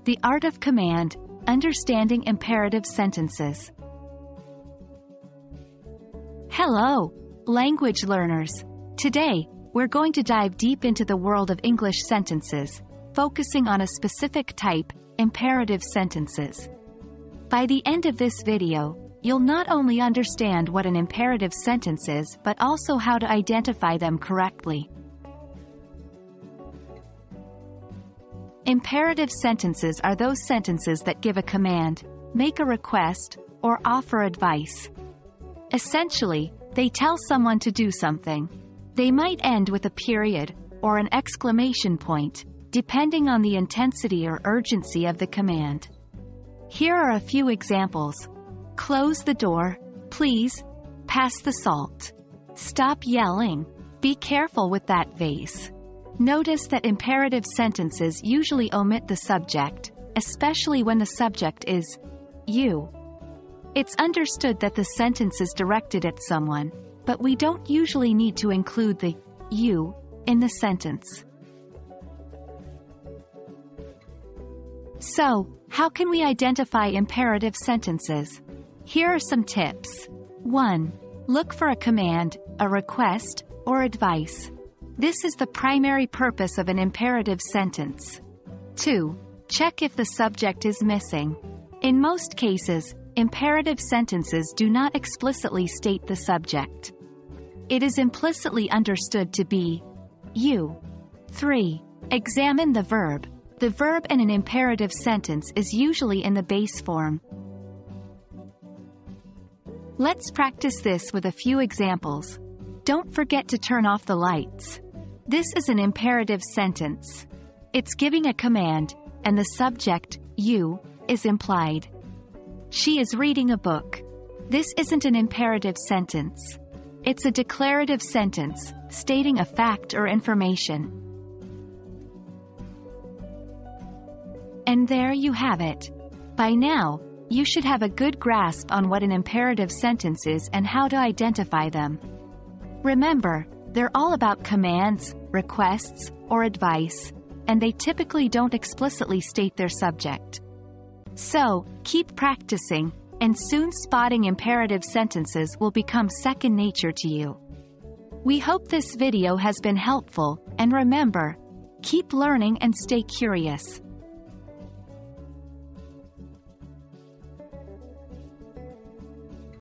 The Art of Command, Understanding Imperative Sentences. Hello, language learners. Today, we're going to dive deep into the world of English sentences, focusing on a specific type, imperative sentences. By the end of this video, you'll not only understand what an imperative sentence is but also how to identify them correctly. Imperative sentences are those sentences that give a command, make a request, or offer advice. Essentially, they tell someone to do something. They might end with a period or an exclamation point, depending on the intensity or urgency of the command. Here are a few examples. Close the door, please. Pass the salt. Stop yelling. Be careful with that vase. Notice that imperative sentences usually omit the subject, especially when the subject is you. It's understood that the sentence is directed at someone, but we don't usually need to include the you in the sentence. So, how can we identify imperative sentences? Here are some tips. 1. Look for a command, a request, or advice. This is the primary purpose of an imperative sentence. 2. Check if the subject is missing. In most cases, imperative sentences do not explicitly state the subject. It is implicitly understood to be you. 3. Examine the verb. The verb in an imperative sentence is usually in the base form. Let's practice this with a few examples. Don't forget to turn off the lights. This is an imperative sentence. It's giving a command, and the subject, you, is implied. She is reading a book. This isn't an imperative sentence. It's a declarative sentence, stating a fact or information. And there you have it. By now, you should have a good grasp on what an imperative sentence is and how to identify them. Remember, they're all about commands, requests, or advice, and they typically don't explicitly state their subject. So, keep practicing, and soon spotting imperative sentences will become second nature to you. We hope this video has been helpful, and remember, keep learning and stay curious.